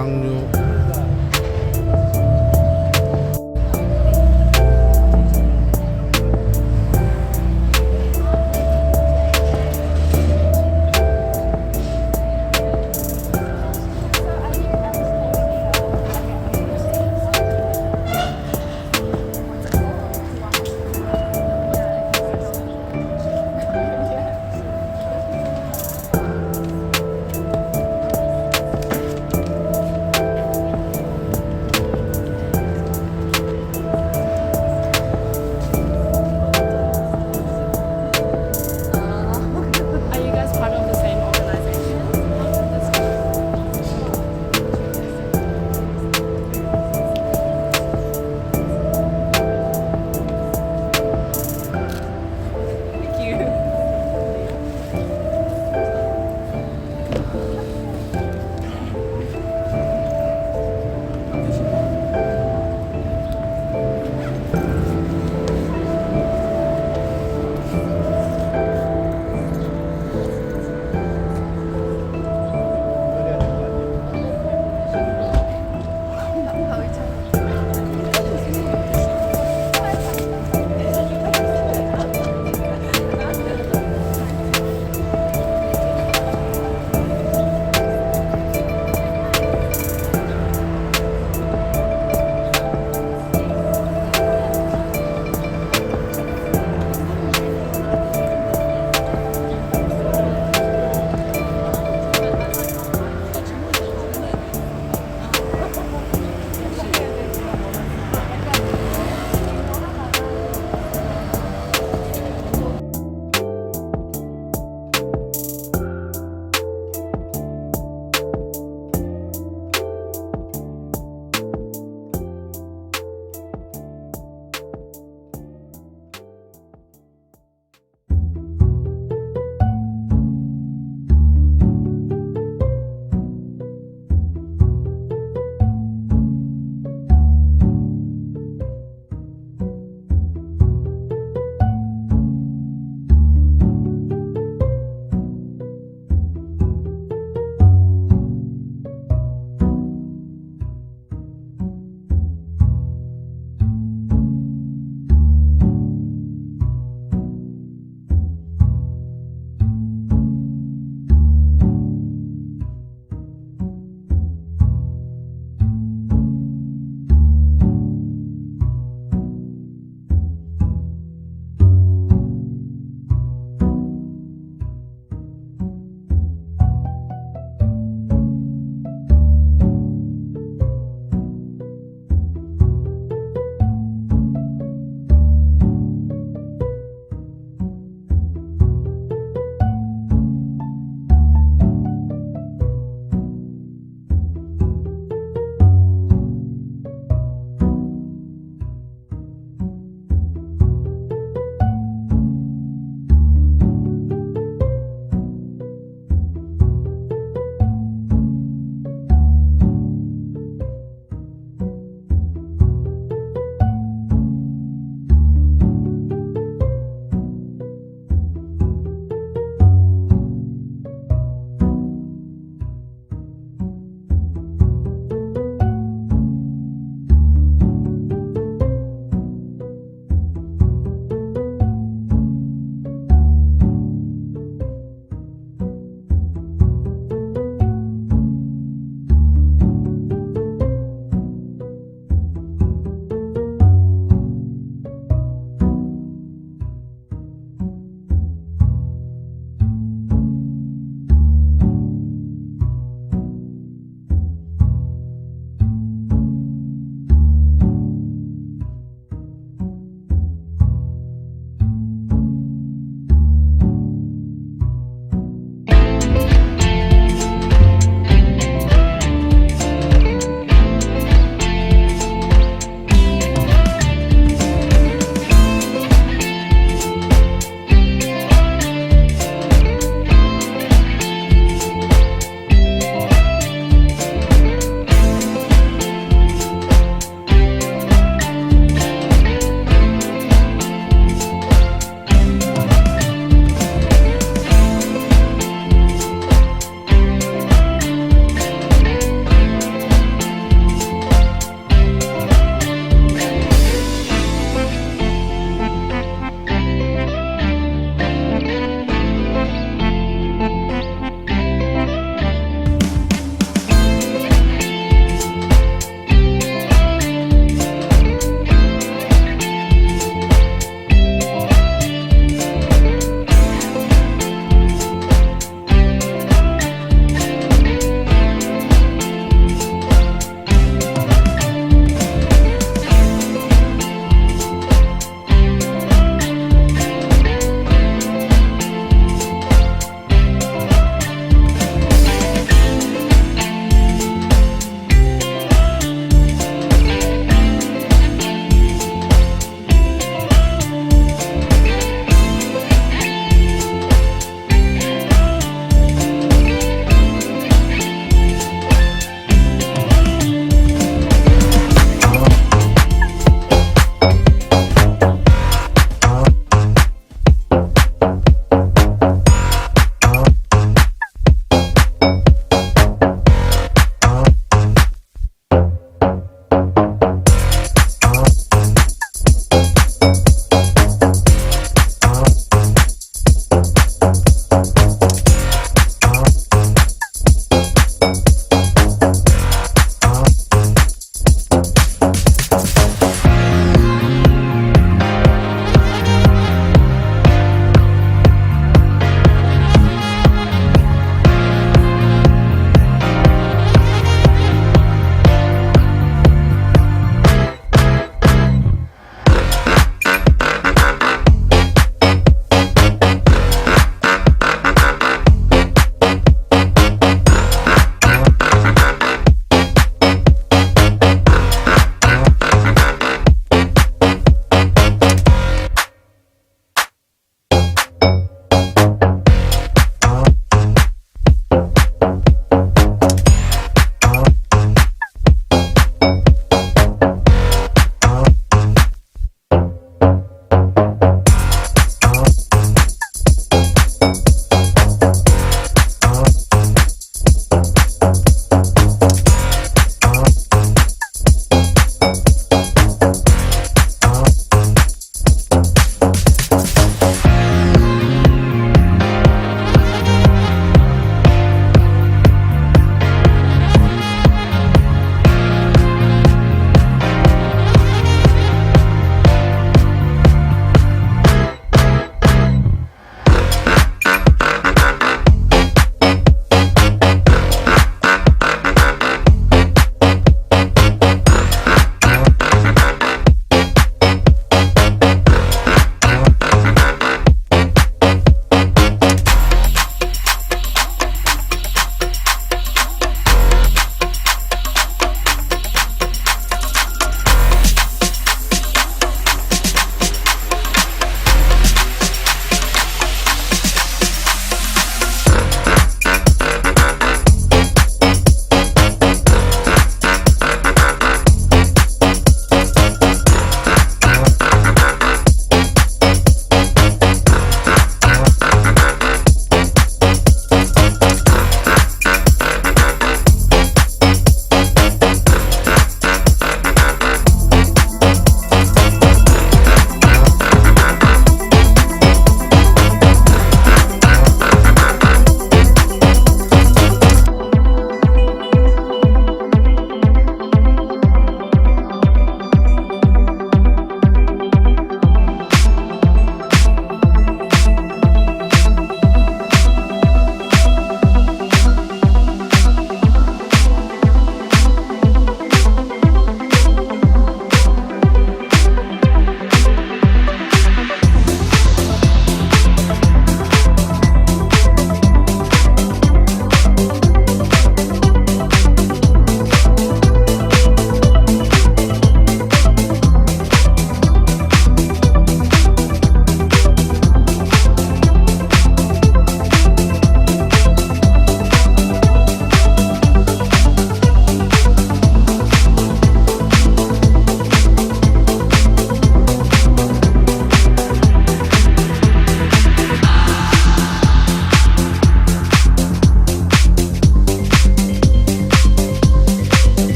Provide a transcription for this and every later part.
항류.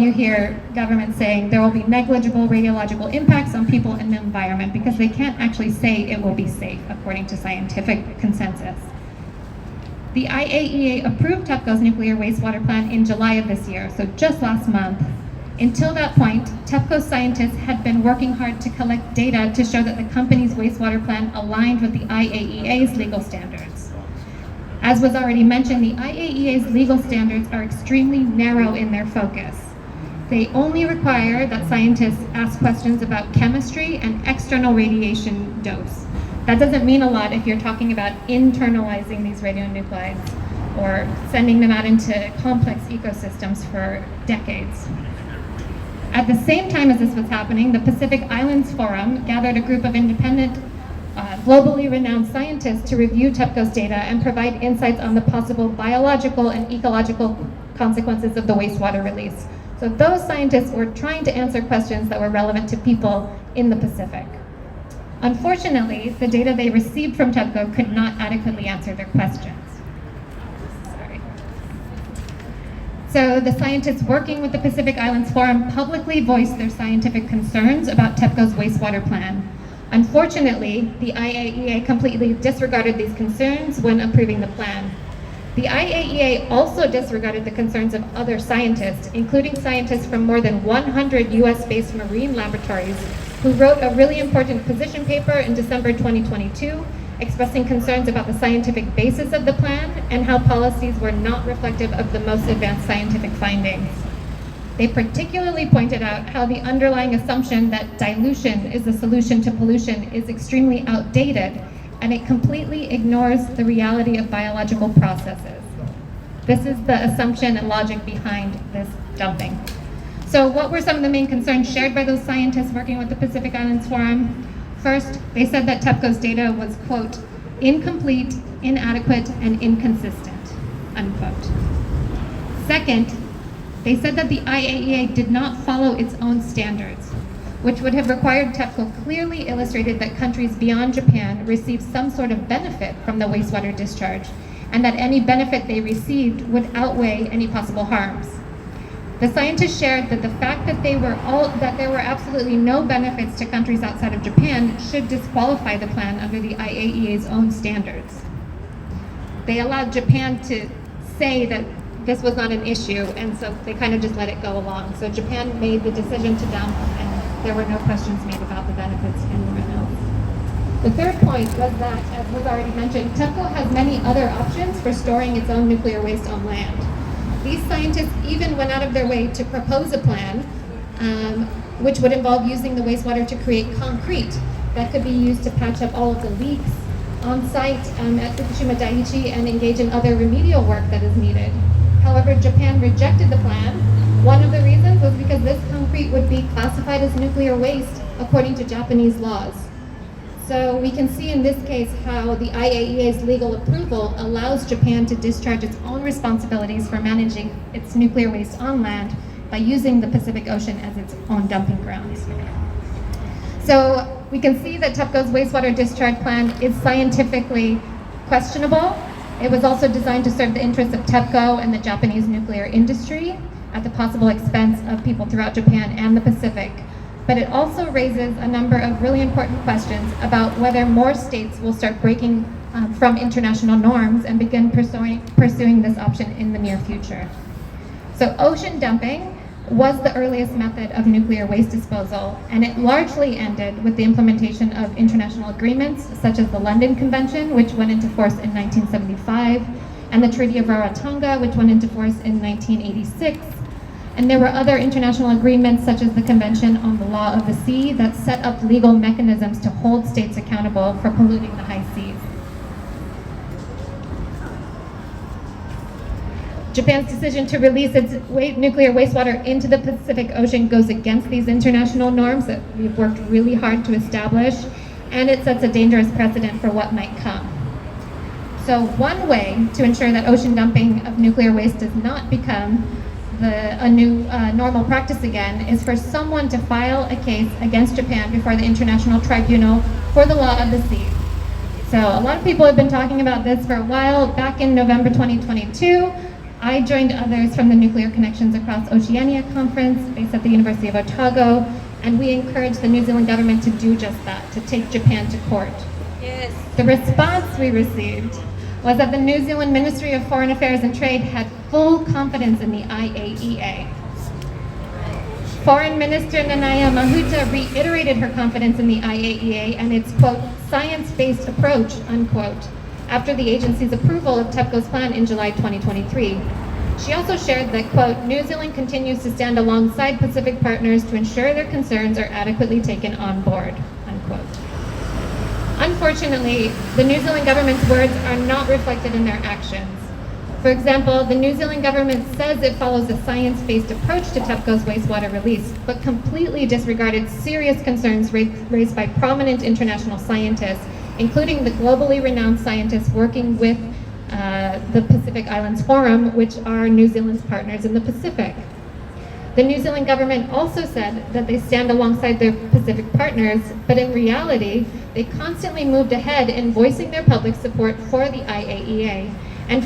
You hear governments saying there will be negligible radiological impacts on people and the environment because they can't actually say it will be safe according to scientific consensus. The IAEA approved TEPCO's nuclear wastewater plant in July of this year, so just last month. Until that point, TEPCO scientists had been working hard to collect data to show that the company's wastewater plant aligned with the IAEA's legal standards. As was already mentioned, the IAEA's legal standards are extremely narrow in their focus. They only require that scientists ask questions about chemistry and external radiation dose. That doesn't mean a lot if you're talking about internalizing these radionuclides or sending them out into complex ecosystems for decades. At the same time as this was happening, the Pacific Islands Forum gathered a group of independent, globally renowned scientists to review TEPCO's data and provide insights on the possible biological and ecological consequences of the wastewater release. So those scientists were trying to answer questions that were relevant to people in the Pacific. Unfortunately, the data they received from TEPCO could not adequately answer their questions. So the scientists working with the Pacific Islands Forum publicly voiced their scientific concerns about TEPCO's wastewater plan. Unfortunately, the IAEA completely disregarded these concerns when approving the plan. The IAEA also disregarded the concerns of other scientists, including scientists from more than 100 US-based marine laboratories who wrote a really important position paper in December 2022 expressing concerns about the scientific basis of the plan and how policies were not reflective of the most advanced scientific findings. They particularly pointed out how the underlying assumption that dilution is the solution to pollution is extremely outdated, and it completely ignores the reality of biological processes. This is the assumption and logic behind this dumping. So what were some of the main concerns shared by those scientists working with the Pacific Islands Forum? First, they said that TEPCO's data was, quote, incomplete, inadequate, and inconsistent, unquote. Second, they said that the IAEA did not follow its own standards, which would have required TEPCO clearly illustrated that countries beyond Japan received some sort of benefit from the wastewater discharge, and that any benefit they received would outweigh any possible harms. The scientists shared that the fact that there were absolutely no benefits to countries outside of Japan should disqualify the plan under the IAEA's own standards. They allowed Japan to say that this was not an issue, and so they kind of just let it go along. So Japan made the decision to dump, and there were no questions made about the benefits anywhere else. The third point was that, as was already mentioned, TEPCO has many other options for storing its own nuclear waste on land. These scientists even went out of their way to propose a plan which would involve using the wastewater to create concrete that could be used to patch up all of the leaks on site at Fukushima Daiichi and engage in other remedial work that is needed. However, Japan rejected the plan. One of the reasons was because this concrete would be classified as nuclear waste according to Japanese laws. So we can see in this case how the IAEA's legal approval allows Japan to discharge its own responsibilities for managing its nuclear waste on land by using the Pacific Ocean as its own dumping grounds. So we can see that TEPCO's wastewater discharge plan is scientifically questionable. It was also designed to serve the interests of TEPCO and the Japanese nuclear industry at the possible expense of people throughout Japan and the Pacific. But it also raises a number of really important questions about whether more states will start breaking from international norms and begin pursuing this option in the near future. So ocean dumping was the earliest method of nuclear waste disposal, and it largely ended with the implementation of international agreements such as the London Convention, which went into force in 1975, and the Treaty of Rarotonga, which went into force in 1986. And there were other international agreements such as the Convention on the Law of the Sea that set up legal mechanisms to hold states accountable for polluting the high seas. Japan's decision to release its nuclear wastewater into the Pacific Ocean goes against these international norms that we've worked really hard to establish, and it sets a dangerous precedent for what might come. So one way to ensure that ocean dumping of nuclear waste does not become a new normal practice again is for someone to file a case against Japan before the International Tribunal for the Law of the Sea. So a lot of people have been talking about this for a while. Back in November 2022, I joined others from the Nuclear Connections Across Oceania conference based at the University of Otago, and we encouraged the New Zealand government to do just that, to take Japan to court. Yes. The response we received was that the New Zealand Ministry of Foreign Affairs and Trade had full confidence in the IAEA. Foreign Minister Nanaya Mahuta reiterated her confidence in the IAEA and its, quote, science-based approach, unquote, after the agency's approval of TEPCO's plan in July 2023. She also shared that, quote, New Zealand continues to stand alongside Pacific partners to ensure their concerns are adequately taken on board, unquote. Unfortunately, the New Zealand government's words are not reflected in their actions. For example, the New Zealand government says it follows a science-based approach to TEPCO's wastewater release, but completely disregarded serious concerns raised by prominent international scientists, including the globally renowned scientists working with the Pacific Islands Forum, which are New Zealand's partners in the Pacific. The New Zealand government also said that they stand alongside their Pacific partners, but in reality, they constantly moved ahead in voicing their public support for the IAEA and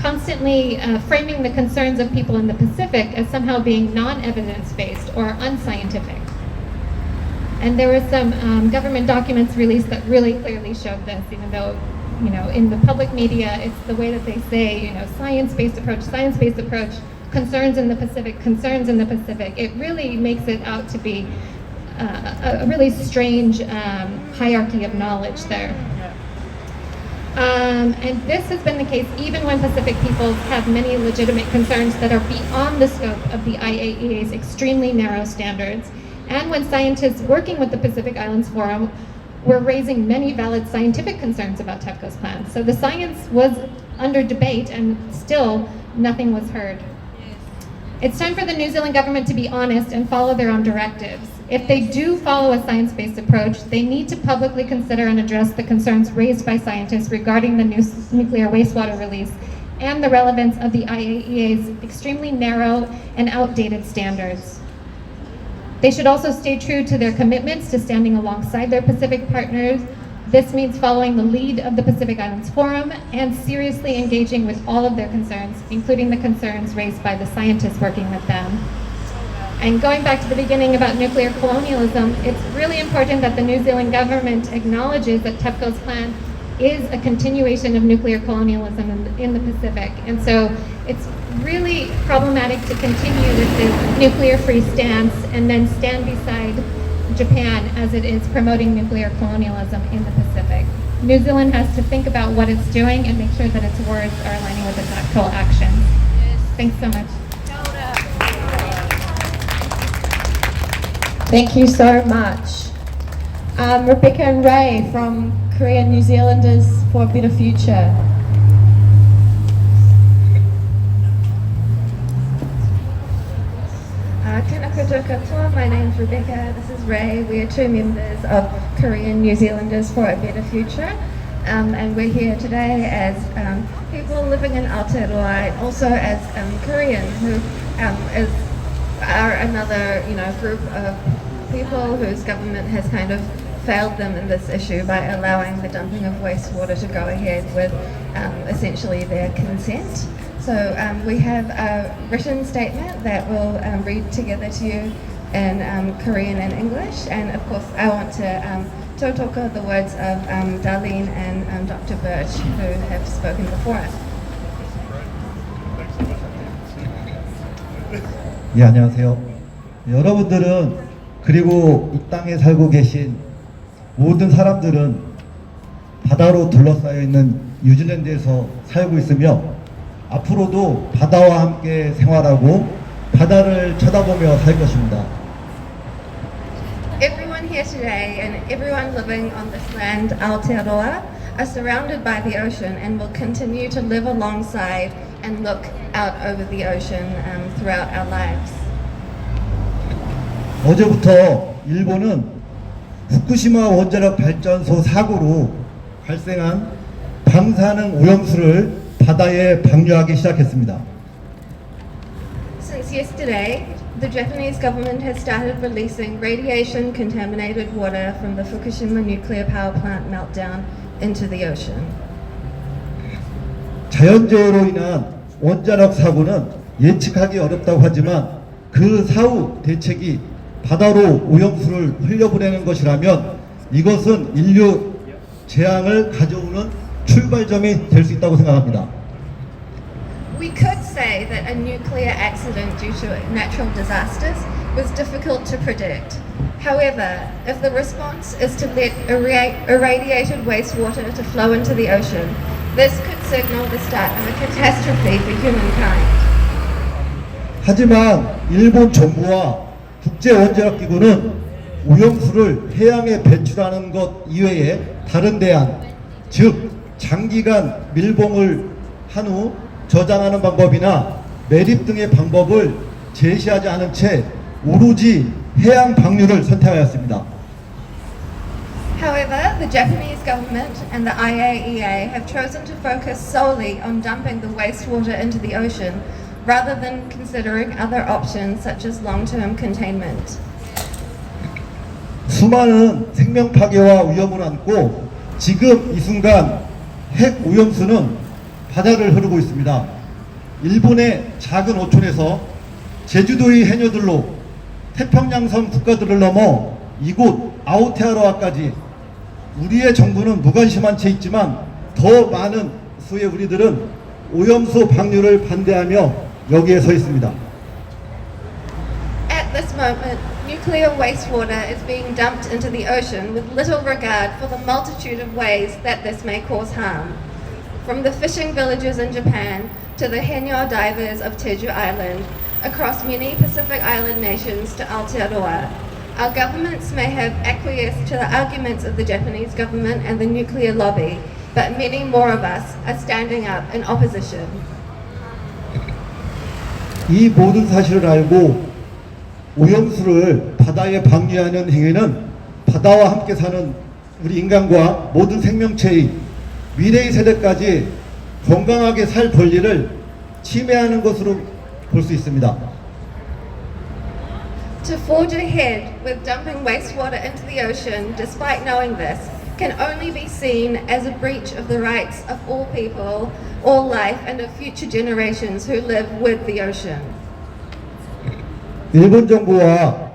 constantly framing the concerns of people in the Pacific as somehow being non-evidence-based or unscientific. And there were some government documents released that really clearly showed this, even though, you know, in the public media, it's the way that they say, you know, science-based approach, concerns in the Pacific. It really makes it out to be a really strange hierarchy of knowledge there. And this has been the case even when Pacific peoples have many legitimate concerns that are beyond the scope of the IAEA's extremely narrow standards, and when scientists working with the Pacific Islands Forum were raising many valid scientific concerns about TEPCO's plans. So the science was under debate and still nothing was heard. It's time for the New Zealand government to be honest and follow their own directives. If they do follow a science-based approach, they need to publicly consider and address the concerns raised by scientists regarding the nuclear wastewater release and the relevance of the IAEA's extremely narrow and outdated standards. They should also stay true to their commitments to standing alongside their Pacific partners. This means following the lead of the Pacific Islands Forum and seriously engaging with all of their concerns, including the concerns raised by the scientists working with them. And going back to the beginning about nuclear colonialism, it's really important that the New Zealand government acknowledges that TEPCO's plan is a continuation of nuclear colonialism in the Pacific. And so it's really problematic to continue with this nuclear-free stance and then stand beside Japan as it is promoting nuclear colonialism in the Pacific. New Zealand has to think about what it's doing and make sure that its words are aligning with its actual actions. Yes. Thanks so much. Thank you so much. Rebecca and Ray from Korean New Zealanders for a Better Future. Tēnā koutou katoa, my name's Rebecca, this is Ray. We are two members of Korean New Zealanders for a Better Future, and we're here today as people living in Aotearoa and also as Korean who are another group of people whose government has kind of failed them in this issue by allowing the dumping of wastewater to go ahead with essentially their consent. So we have a written statement that we'll read together to you in Korean and English, and of course I want to tautoko the words of Darlene and Dr. Birch, who have spoken before us. 예, 안녕하세요. 여러분들은 그리고 이 땅에 살고 계신 모든 사람들은 바다로 둘러싸여 있는 뉴질랜드에서 살고 있으며 앞으로도 바다와 함께 생활하고 바다를 쳐다보며 살 것입니다. Everyone here today and everyone living on this land, Aotearoa, are surrounded by the ocean and will continue to live alongside and look out over the ocean throughout our lives. 어제부터 일본은 후쿠시마 원자력 발전소 사고로 발생한 방사능 오염수를 바다에 방류하기 시작했습니다. Since yesterday, the Japanese government has started releasing radiation-contaminated water from the Fukushima nuclear power plant meltdown into the ocean. 자연재해로 인한 원자력 사고는 예측하기 어렵다고 하지만 그 사후 대책이 바다로 오염수를 흘려보내는 것이라면 이것은 인류 재앙을 가져오는 출발점이 될 수 있다고 생각합니다. We could say that a nuclear accident due to natural disasters was difficult to predict. However, if the response is to let irradiated wastewater to flow into the ocean, this could signal the start of a catastrophe for humankind. 하지만 일본 정부와 국제원자력기구는 오염수를 해양에 배출하는 것 이외에 다른 대안, 즉 장기간 밀봉을 한 후 저장하는 방법이나 매립 등의 방법을 제시하지 않은 채 오로지 해양 방류를 선택하였습니다. However, the Japanese government and the IAEA have chosen to focus solely on dumping the wastewater into the ocean rather than considering other options such as long-term containment. 수많은 생명 파괴와 위험을 안고 지금 이 순간 핵 오염수는 바다를 흐르고 있습니다. 일본의 작은 오촌에서 제주도의 해녀들로 태평양섬 국가들을 넘어 이곳 아오테아로아까지 우리의 정부는 무관심한 채 있지만 더 많은 수의 우리들은 오염수 방류를 반대하며 여기에 서 있습니다. At this moment, nuclear wastewater is being dumped into the ocean with little regard for the multitude of ways that this may cause harm. From the fishing villages in Japan to the Henyo divers of Jeju Island, across many Pacific Island nations to Aotearoa, our governments may have acquiesced to the arguments of the Japanese government and the nuclear lobby, but many more of us are standing up in opposition. 이 모든 사실을 알고 오염수를 바다에 방류하는 행위는 바다와 함께 사는 우리 인간과 모든 생명체의 미래의 세대까지 건강하게 살 권리를 침해하는 것으로 볼 수 있습니다. To forge ahead with dumping wastewater into the ocean, despite knowing this, can only be seen as a breach of the rights of all people, all life, and of future generations who live with the ocean. 일본 정부와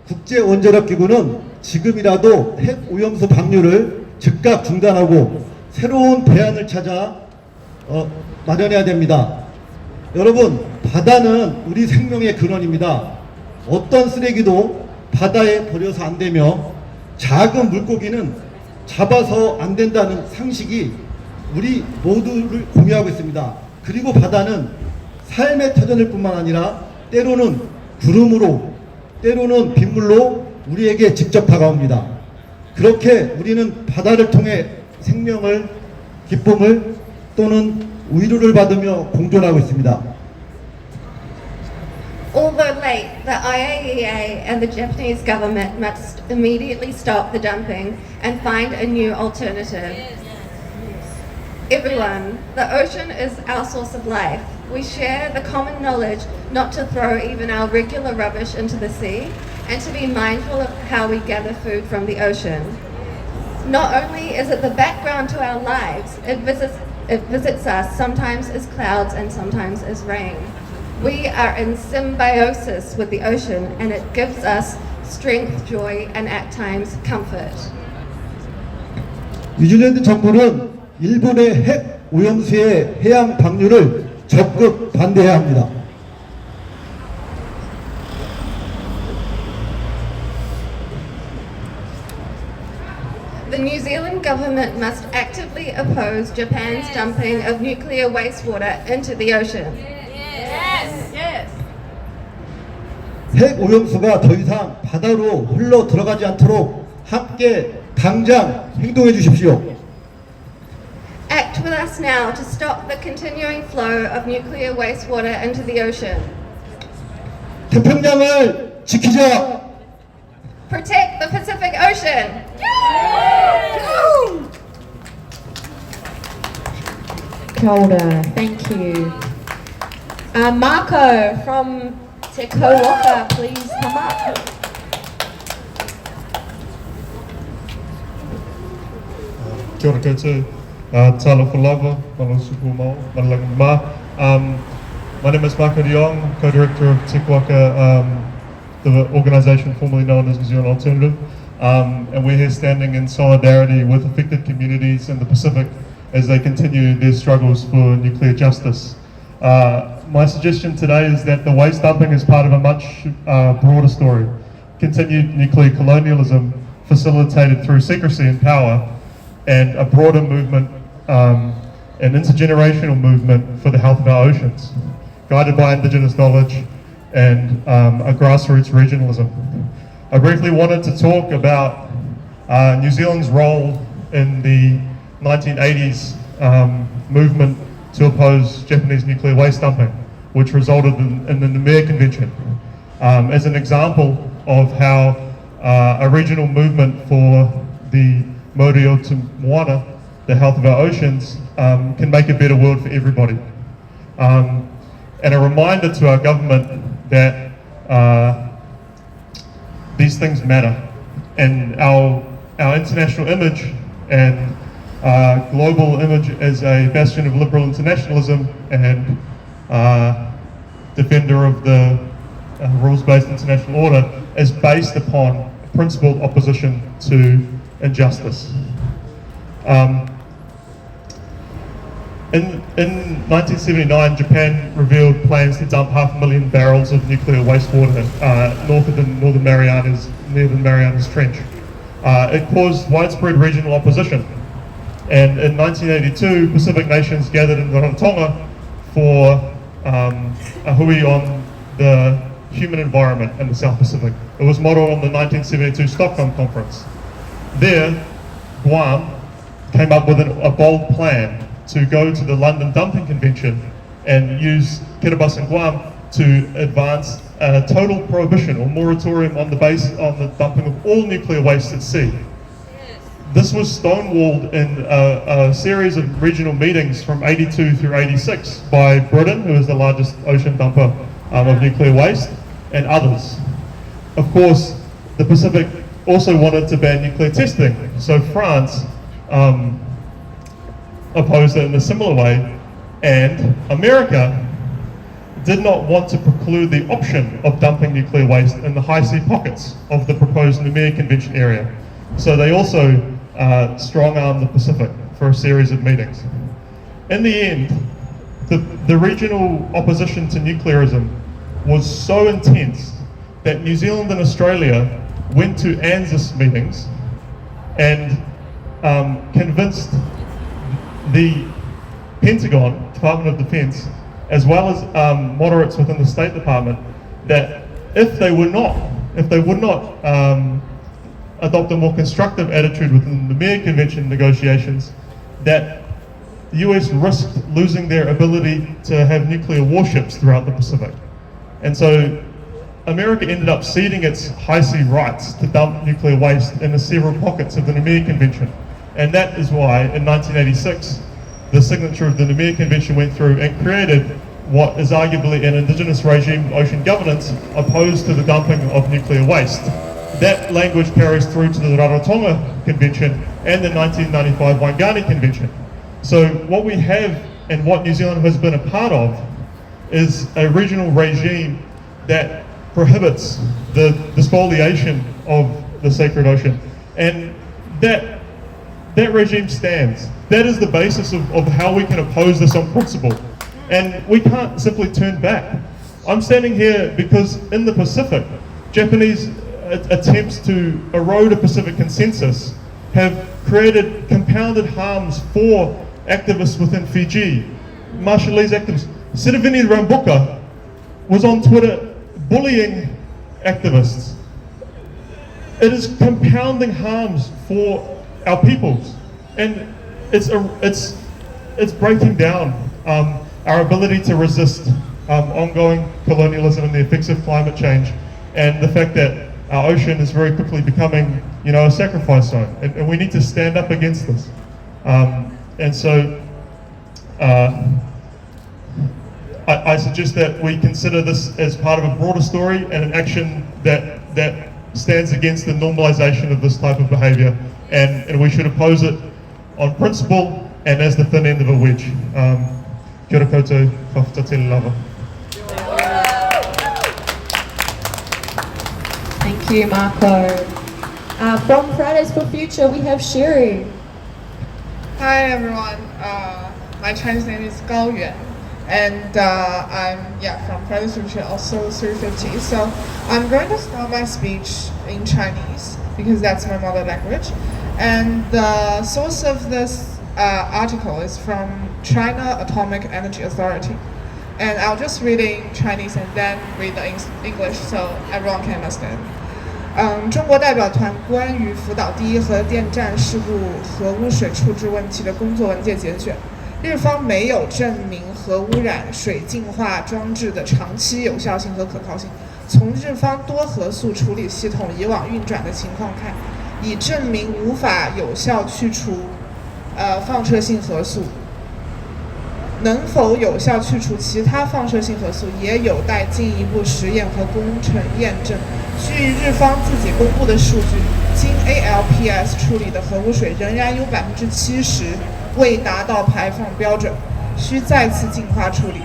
국제원자력기구는 지금이라도 핵 오염수 방류를 즉각 중단하고 새로운 대안을 찾아 마련해야 됩니다. 여러분, 바다는 우리 생명의 근원입니다. 어떤 쓰레기도 바다에 버려서 안 되며 작은 물고기는 잡아서 안 된다는 상식이 우리 모두를 공유하고 있습니다. 그리고 바다는 삶의 터전일 뿐만 아니라 때로는 구름으로, 때로는 빗물로 우리에게 직접 다가옵니다. 그렇게 우리는 바다를 통해 생명을, 기쁨을 또는 위로를 받으며 공존하고 있습니다. Although late, the IAEA and the Japanese government must immediately stop the dumping and find a new alternative. Everyone, the ocean is our source of life. We share the common knowledge not to throw even our regular rubbish into the sea and to be mindful of how we gather food from the ocean. Not only is it the background to our lives, it visits us sometimes as clouds and sometimes as rain. We are in symbiosis with the ocean and it gives us strength, joy, and at times comfort. 뉴질랜드 정부는 일본의 핵 오염수의 해양 방류를 적극 반대해야 합니다. The New Zealand government must actively oppose Japan's dumping of nuclear wastewater into the ocean. 핵 오염수가 더 이상 바다로 흘러 들어가지 않도록 함께 당장 행동해 주십시오. Act with us now to stop the continuing flow of nuclear wastewater into the ocean. 태평양을 지키자. Protect the Pacific Ocean. Kia ora, thank you. Marco from Te Kauwaka, please come up. Kia ora koutou. Tala Fulava, Malusuku Mau, Malagang Ma. My name is Marco de Jong, co-director of Tikwaka, the organisation formerly known as New Zealand Alternative. And we're here standing in solidarity with affected communities in the Pacific as they continue their struggles for nuclear justice. My suggestion today is that the waste dumping is part of a much broader story. Continued nuclear colonialism facilitated through secrecy and power, and a broader movement, an intergenerational movement for the health of our oceans, guided by Indigenous knowledge and a grassroots regionalism. I briefly wanted to talk about New Zealand's role in the 1980s movement to oppose Japanese nuclear waste dumping, which resulted in the Namur Convention, as an example of how a regional movement for the Mauri o Te Moana, the health of our oceans, can make a better world for everybody. And a reminder to our government that these things matter, and our international image and global image as a bastion of liberal internationalism and defender of the rules-based international order is based upon principled opposition to injustice. In 1979, Japan revealed plans to dump 500,000 barrels of nuclear wastewater north of the Northern Marianas Trench. It caused widespread regional opposition, and in 1982, Pacific nations gathered in Rarotonga for a hui on the human environment in the South Pacific. It was modelled on the 1972 Stockholm Conference. There, Guam came up with a bold plan to go to the London Dumping Convention and use Kiribati and Guam to advance a total prohibition or moratorium on the dumping of all nuclear waste at sea. This was stonewalled in a series of regional meetings from 82 through 86 by Britain, who is the largest ocean dumper of nuclear waste, and others. Of course, the Pacific also wanted to ban nuclear testing, so France opposed it in a similar way, and America did not want to preclude the option of dumping nuclear waste in the high sea pockets of the proposed Namur Convention area. So they also strong-armed the Pacific for a series of meetings. In the end, the regional opposition to nuclearism was so intense that New Zealand and Australia went to ANZUS meetings and convinced the Pentagon, Department of Defense, as well as moderates within the State Department, that if they would not adopt a more constructive attitude within the Namur Convention negotiations, that the US risked losing their ability to have nuclear warships throughout the Pacific. And so America ended up ceding its high sea rights to dump nuclear waste in the several pockets of the Namur Convention. And that is why in 1986, the signature of the Namur Convention went through and created what is arguably an indigenous regime of ocean governance opposed to the dumping of nuclear waste. That language carries through to the Rarotonga Convention and the 1995 Waiangani Convention. So what we have and what New Zealand has been a part of is a regional regime that prohibits the spoliation of the sacred ocean. And that regime stands. That is the basis of how we can oppose this on principle. And we can't simply turn back. I'm standing here because in the Pacific, Japanese attempts to erode a Pacific consensus have created compounded harms for activists within Fiji, Marshallese activists. Sitivini Rambuka was on Twitter bullying activists. It is compounding harms for our peoples, and it's breaking down our ability to resist ongoing colonialism and the effects of climate change, and the fact that our ocean is very quickly becoming, a sacrifice zone, and we need to stand up against this. And so I suggest that we consider this as part of a broader story and an action that stands against the normalization of this type of behavior, and we should oppose it on principle and as the thin end of a wedge. Kia ora koutou, whakatele lava. Thank you, Marco. From Fridays for Future, we have Sherry. Hi everyone, my Chinese name is Gao Yuan, and I'm from Fridays for Future, also 350. So I'm going to start my speech in Chinese because that's my mother language, and the source of this article is from China Atomic Energy Authority, and I'll just read it in Chinese and then read the English so everyone can understand. 中国代表团关于福岛第一核电站事故核污水处置问题的工作文件简选。日方没有证明核污染水净化装置的长期有效性和可靠性。从日方多核素处理系统以往运转的情况看，已证明无法有效去除放射性核素。能否有效去除其他放射性核素，也有待进一步实验和工程验证。据日方自己公布的数据，经 ALPS 处理的核污水仍然有70%未达到排放标准，需再次净化处理。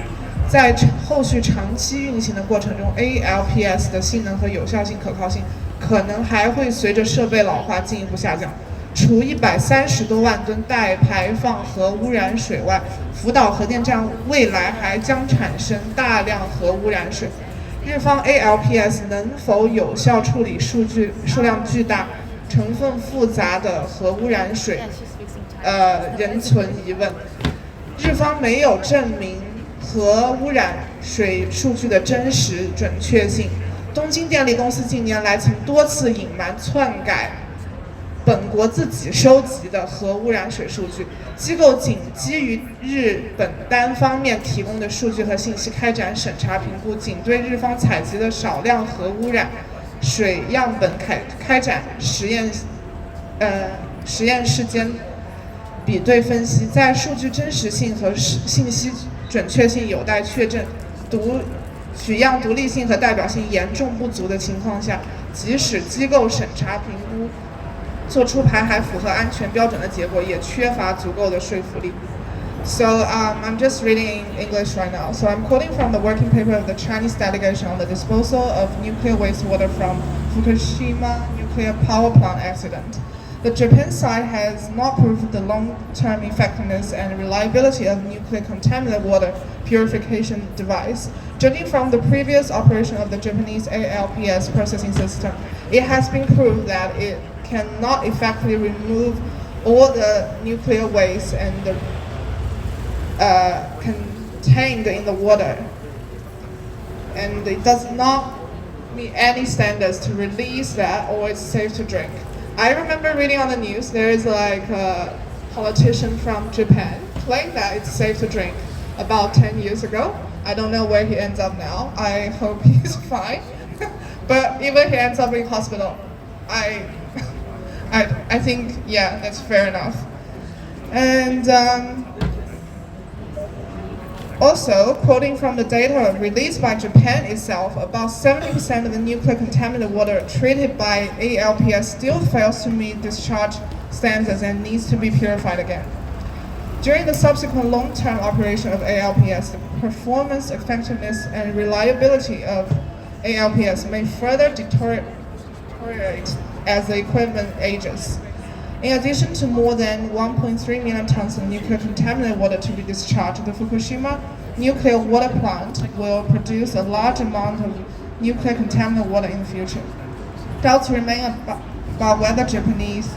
在后续长期运行的过程中 ，ALPS 的性能和有效性、可靠性可能还会随着设备老化进一步下降。除130多万吨待排放核污染水外，福岛核电站未来还将产生大量核污染水。日方 ALPS 能否有效处理数量巨大、成分复杂的核污染水，仍存疑问。日方没有证明核污染水数据的真实准确性。东京电力公司近年来曾多次隐瞒、篡改本国自己收集的核污染水数据，机构仅基于日本单方面提供的数据和信息开展审查评估，仅对日方采集的少量核污染水样本开展实验室间比对分析，在数据真实性和信息准确性有待确证、取样独立性和代表性严重不足的情况下，即使机构审查评估做出排海符合安全标准的结果，也缺乏足够的说服力。So I'm just reading in English right now. So I'm quoting from the working paper of the Chinese delegation on the disposal of nuclear wastewater from Fukushima nuclear power plant accident. The Japan side has not proved the long-term effectiveness and reliability of nuclear contaminated water purification device. Judging from the previous operation of the Japanese ALPS processing system, it has been proved that it cannot effectively remove all the nuclear waste and contained in the water, and it does not meet any standards to release that, or it's safe to drink. I remember reading on the news there is like a politician from Japan claimed that it's safe to drink about 10 years ago. I don't know where he ends up now. I hope he's fine. But even he ends up in hospital, I think, yeah, that's fair enough. And also, quoting from the data released by Japan itself, about 70% of the nuclear contaminated water treated by ALPS still fails to meet discharge standards and needs to be purified again. During the subsequent long-term operation of ALPS, the performance, effectiveness, and reliability of ALPS may further deteriorate as the equipment ages. In addition to more than 1.3 million tons of nuclear contaminated water to be discharged, the Fukushima nuclear water plant will produce a large amount of nuclear contaminated water in the future. Doubts remain about whether Japanese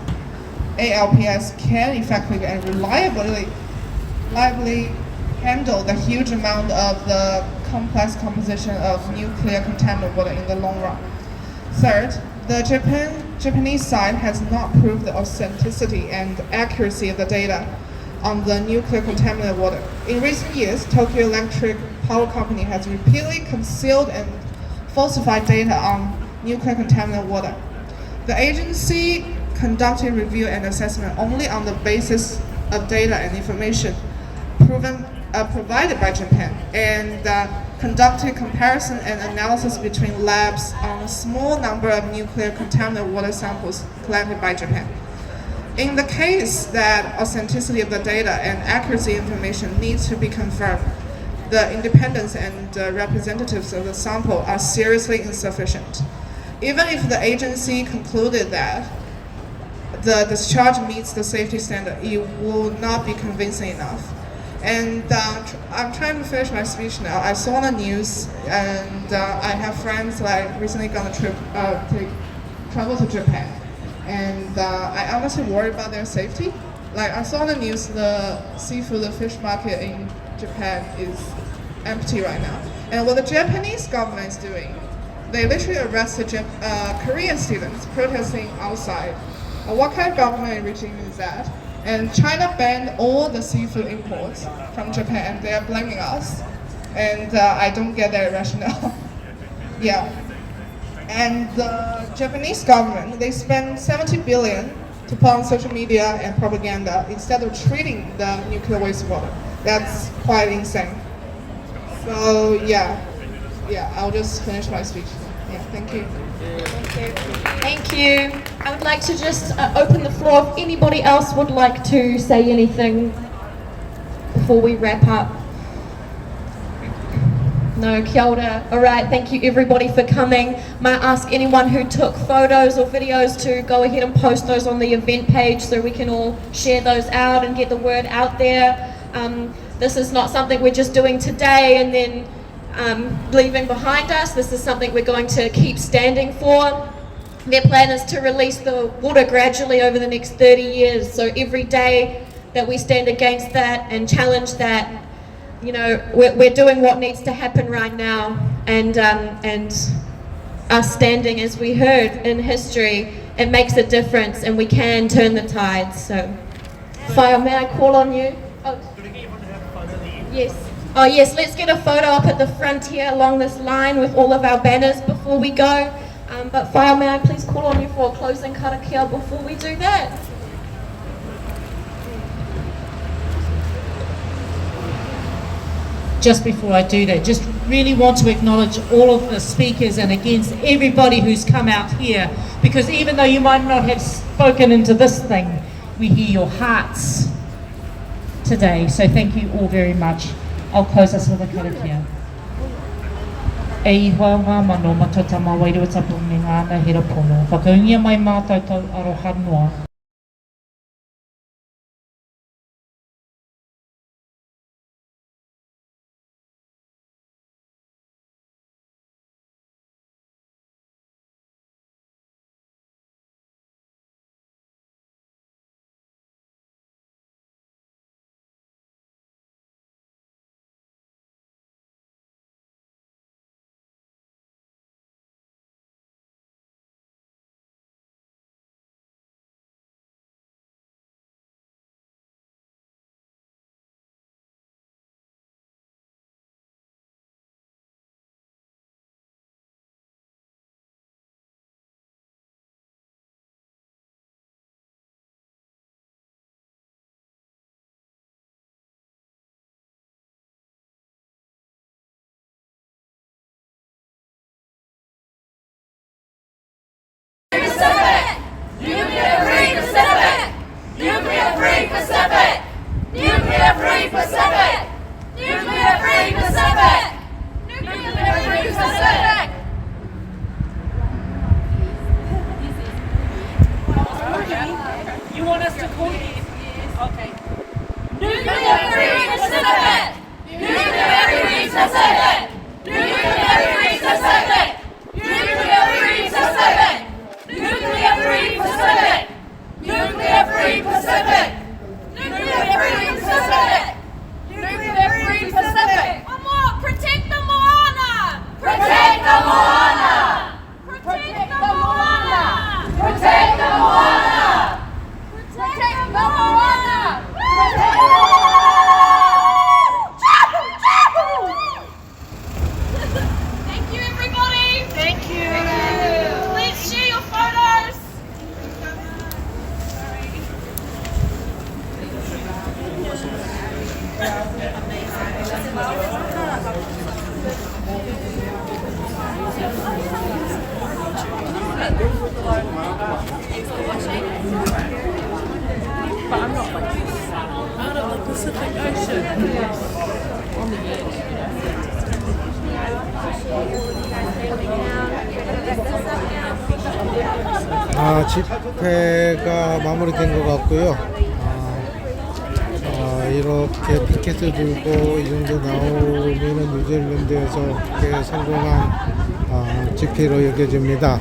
ALPS can effectively and reliably handle the huge amount of the complex composition of nuclear contaminated water in the long run. Third, the Japanese side has not proved the authenticity and accuracy of the data on the nuclear contaminated water. In recent years, Tokyo Electric Power Company has repeatedly concealed and falsified data on nuclear contaminated water. The agency conducted review and assessment only on the basis of data and information provided by Japan, and conducted comparison and analysis between labs on a small number of nuclear contaminated water samples collected by Japan. In the case that authenticity of the data and accuracy information needs to be confirmed, the independence and representatives of the sample are seriously insufficient. Even if the agency concluded that the discharge meets the safety standard, it will not be convincing enough. And I'm trying to finish my speech now. I saw on the news, and I have friends like recently gone on a trip to travel to Japan, and I honestly worry about their safety. Like I saw on the news, the seafood, the fish market in Japan is empty right now. And what the Japanese government is doing, they literally arrested Korean students protesting outside. What kind of government regime is that? And China banned all the seafood imports from Japan. They are blaming us, and I don't get their rationale. Yeah. And the Japanese government, they spend 70 billion to put on social media and propaganda instead of treating the nuclear wastewater. That's quite insane. So yeah, I'll just finish my speech. Yeah, thank you. Thank you. I would like to just open the floor if anybody else would like to say anything before we wrap up. No, kia ora. All right, thank you everybody for coming. Might ask anyone who took photos or videos to go ahead and post those on the event page so we can all share those out and get the word out there. This is not something we're just doing today and then leaving behind us. This is something we're going to keep standing for. Their plan is to release the water gradually over the next 30 years. So every day that we stand against that and challenge that, you know, we're doing what needs to happen right now. And us standing, as we heard in history, it makes a difference and we can turn the tides. So, Whaia, may I call on you? Oh. Yes. Oh yes, let's get a photo up at the front here along this line with all of our banners before we go. But Whaia, may I please call on you for a closing karakia before we do that? Just before I do that, just really want to acknowledge all of the speakers and against everybody who's come out here, because even though you might not have spoken into this thing, we hear your hearts today. So thank you all very much. I'll close us with a karakia. E hoa ngā mano matata mā wairua tapu me ngāna hera pono. Whakaungia mai mātou tau aroha noa. You want us to call it? Okay. Nuclear free Pacific! Nuclear free Pacific! Nuclear free Pacific! Nuclear free Pacific! Nuclear free Pacific! Nuclear free Pacific! Nuclear free Pacific! Nuclear free Pacific! One more! Protect the Moana! Protect the Moana! Protect the Moana! Protect the Moana! Protect the Moana! Protect the Moana! Thank you, everybody. Thank you. Please share your photos. Thanks for watching. but I'm not like out of the Pacific Ocean. On the edge. 집회가 마무리된 것 같고요. 이렇게 피켓을 들고 이 정도 나오면은 뉴질랜드에서 꽤 성공한 집회로 여겨집니다.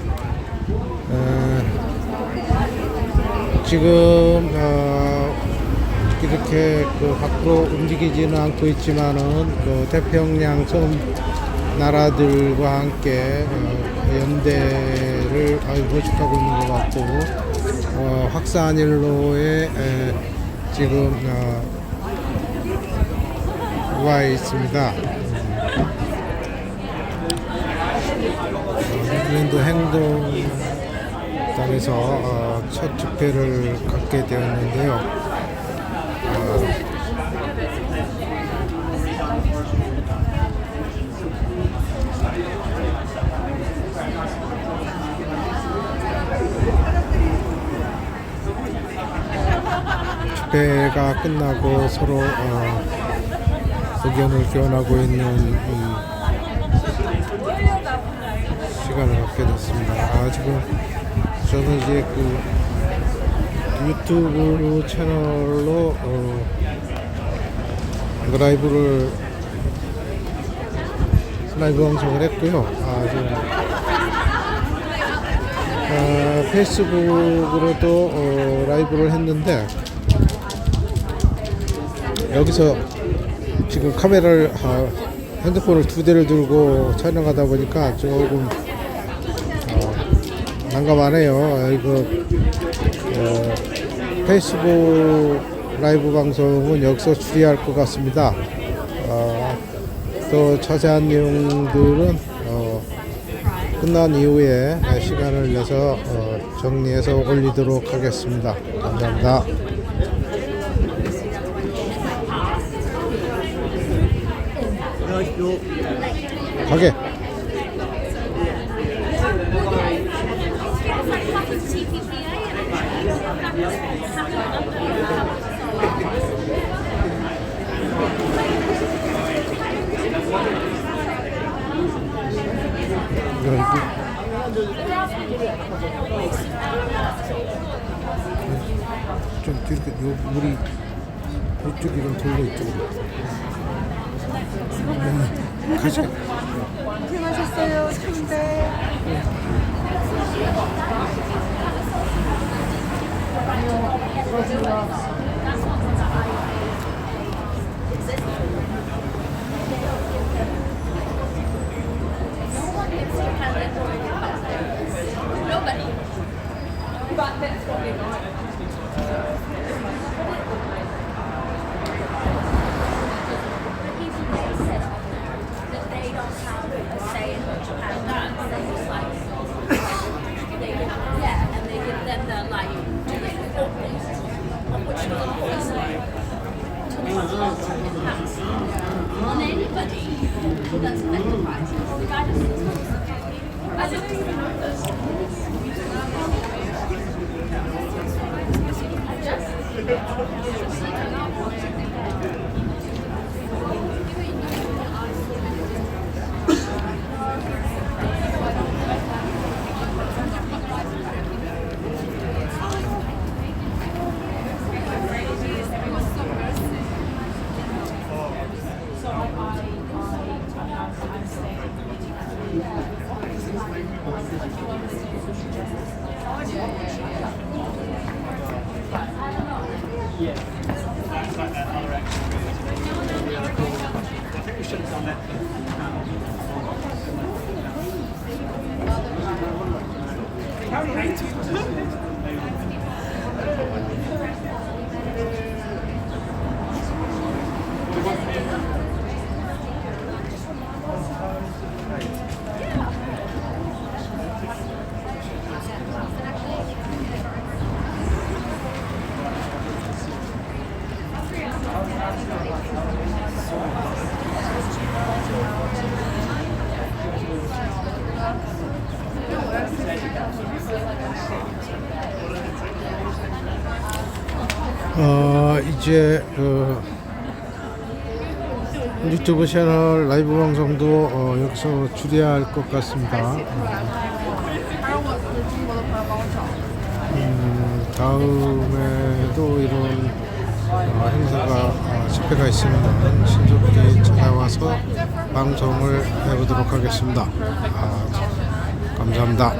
지금 이렇게 밖으로 움직이지는 않고 있지만은 태평양 섬 나라들과 함께 연대를 모집하고 있는 것 같고, 확산일로에 지금 와 있습니다. 뉴질랜드 행동단에서 첫 집회를 갖게 되었는데요. 집회가 끝나고 서로 의견을 교환하고 있는 시간을 갖게 됐습니다. 지금 저는 이제 유튜브 채널로 라이브 방송을 했고요. 페이스북으로도 라이브를 했는데, 여기서 지금 카메라를 핸드폰을 2대를 들고 촬영하다 보니까 조금 난감하네요. 이거 페이스북 라이브 방송은 여기서 추리할 것 같습니다. 또 자세한 내용들은 끝난 이후에 시간을 내서 정리해서 올리도록 하겠습니다. 감사합니다. 가게. 좀 뒤로 요 물이 이쪽이랑 돌려 이쪽으로. 가자. 고생하셨어요. 근데 on anybody who does mental rights, regardless of I don't 이제 유튜브 채널 라이브 방송도 여기서 줄여야 할 것 같습니다. 다음에도 이런 행사가 집회가 있으면 신속히 찾아와서 방송을 해보도록 하겠습니다. 감사합니다.